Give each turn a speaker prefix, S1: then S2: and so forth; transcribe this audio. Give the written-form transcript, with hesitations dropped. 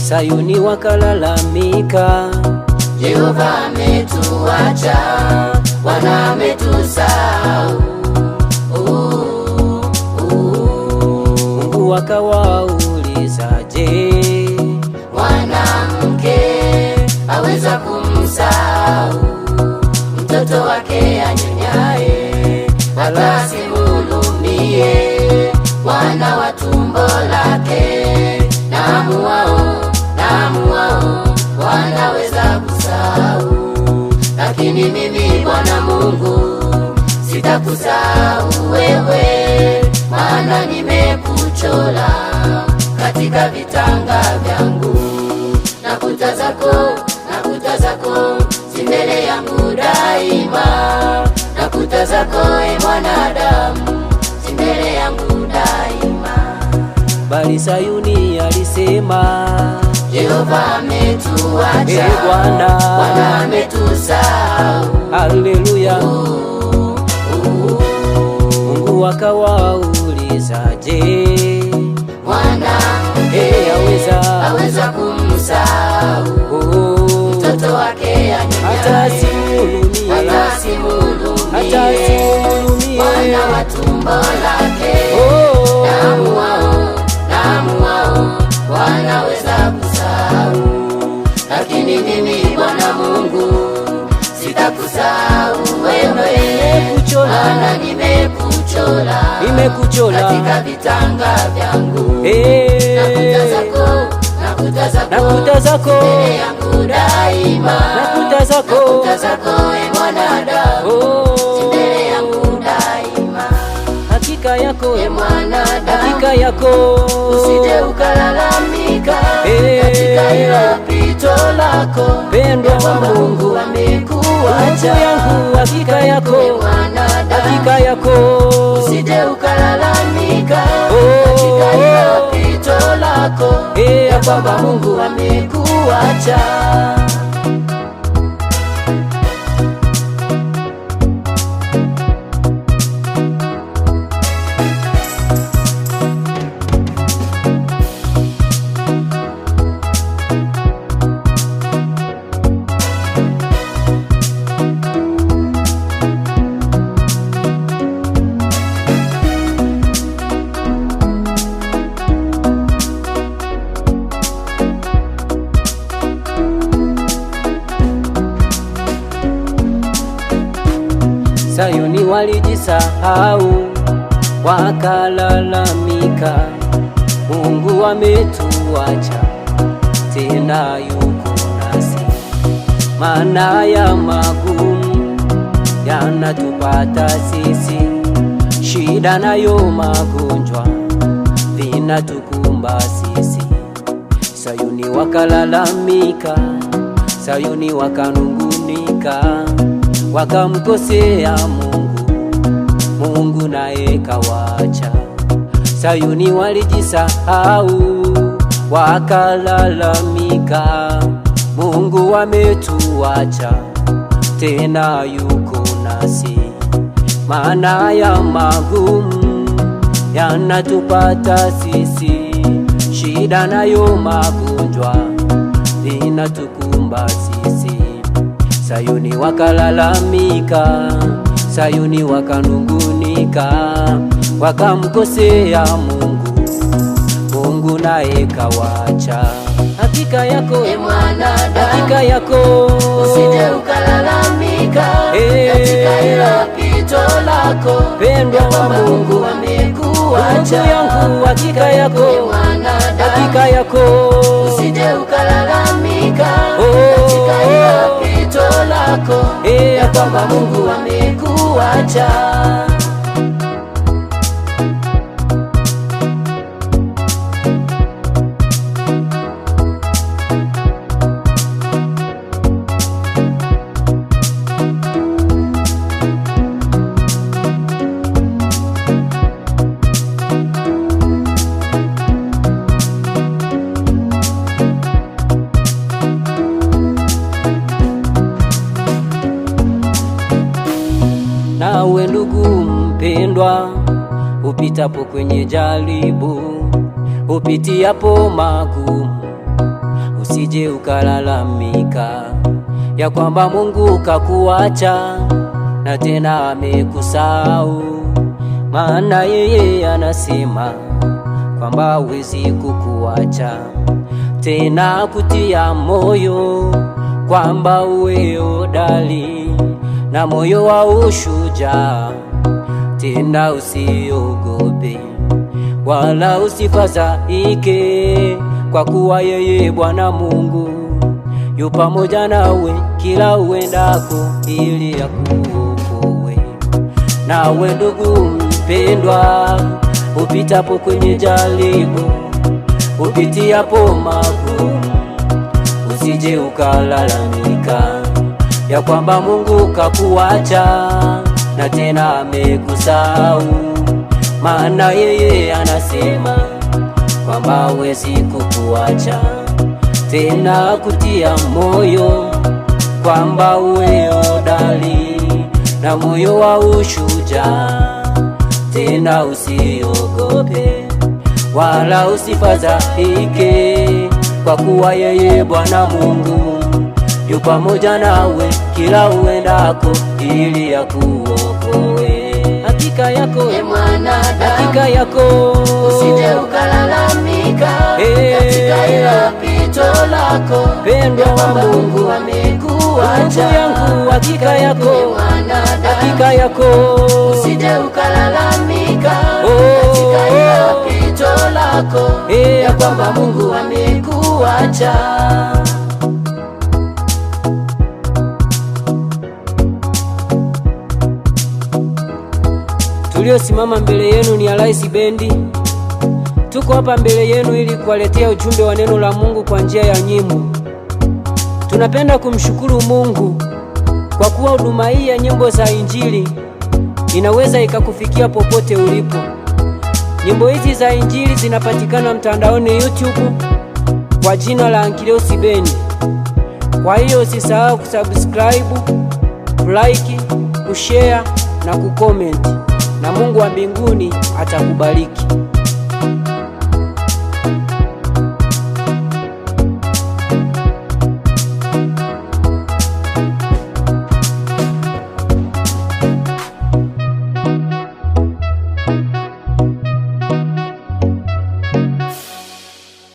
S1: Sayuni wakalalamika,
S2: Jehova ametuacha, Bwana ametusahau.
S1: Mungu akawauliza, je,
S2: mwanamke aweza kumsahau mtoto wake anyonyaye, hata asimhurumie mwana wa tumbo lake? Namuwao wanaweza kusahau, lakini mimi Bwana Mungu sitakusahau wewe, maana nimekuchora katika vitanga vyangu, na kuta zako si mbele yangu daima, na kuta zako e mwanadamu si mbele yangu daima.
S1: Bali Sayuni alisema,
S2: Jehova ametuacha, Bwana ametusahau.
S1: Haleluya. Mungu akawauliza, je,
S2: mwanamke aweza kumsahau mtoto wake anyonyaye, hata asimhurumie mwana wa tumbo lake? Namuwao wanaweza kusahau, lakini mimi Bwana Mungu sitakusahau wewe, maana nimekuchora katika vitanga vyangu, na kuta zako mbele yangu daima, na kuta zako e mwanadamu si mbele yangu daima.
S1: hakika yako
S2: e mwanadamu,
S1: hakika yako,
S2: usije ukalalamika katika hilo pito lako,
S1: pendwa wa Mungu
S2: amekuacha
S1: yangu, hakika yako, hakika yako,
S2: usije ukalalamika katika hilo pito lako, ya kwamba Mungu amekuacha.
S1: Sayuni walijisahau wakalalamika, Mungu ametuacha tena yuko nasi, maana ya magumu yanatupata sisi, shida nayo magonjwa vinatukumba sisi. Sayuni wakalalamika, Sayuni wakanungunika, wakamkosea Mungu naye kawacha. Sayuni walijisahau wakalalamika, Mungu ametuacha tena yuko nasi, maana ya magumu yanatupata sisi, shida nayo magonjwa vinatukumba sisi. Sayuni wakalalamika, Sayuni wakanungunika, wakamkosea Mungu naye kawacha. Hakika yako
S2: e mwanadamu,
S1: hakika yako,
S2: usije ukalalamika katika hilo pito lako,
S1: pendwa wa Mungu
S2: amekuacha
S1: yangu, hakika yako, hakika yako,
S2: usije ukalalamika katika hilo pito lako, ya kwamba Mungu amekuacha.
S1: Nawe ndugu mpendwa, upitapo kwenye jaribu, upitiapo magumu, usije ukalalamika ya kwamba Mungu kakuacha na tena amekusahau, maana yeye anasema kwamba hawezi kukuacha, tena kutia moyo kwamba uwe hodari na moyo wa ushujaa, tena usiogope wala usifadhaike, kwa kuwa yeye Bwana Mungu yu pamoja nawe kila uendako, ili akuokoe. Nawe ndugu mpendwa, upitapo kwenye jaribu, upitiapo magumu, usije ukalalamika ya kwamba Mungu kakuacha na tena amekusahau, maana yeye anasema kwamba hawezi kukuacha, tena kutia moyo kwamba uwe hodari na moyo wa ushujaa, tena usiogope wala usifadhaike, kwa kuwa yeye Bwana Mungu yu pamoja nawe kila uendako, ili akuokoe. Hakika yako
S2: mwanadamu,
S1: hakika yako,
S2: usije ukalalamika katika ila pito lako,
S1: pendwa wa Mungu
S2: amekuacha.
S1: yangu, hakika yako, hakika yako,
S2: usije ukalalamika katika ila pito lako, ya kwamba Mungu amekuacha.
S1: Tuliosimama mbele yenu ni Arise Bendi. Tuko hapa mbele yenu ili kuwaletea ujumbe wa neno la Mungu kwa njia ya nyimbo. Tunapenda kumshukuru Mungu kwa kuwa huduma hii ya nyimbo za Injili inaweza ikakufikia popote ulipo. Nyimbo hizi za Injili zinapatikana mtandaoni YouTube kwa jina la Arise Bendi. Kwa hiyo usisahau kusubscribe, like, kushare na kucomment, na Mungu wa mbinguni atakubariki.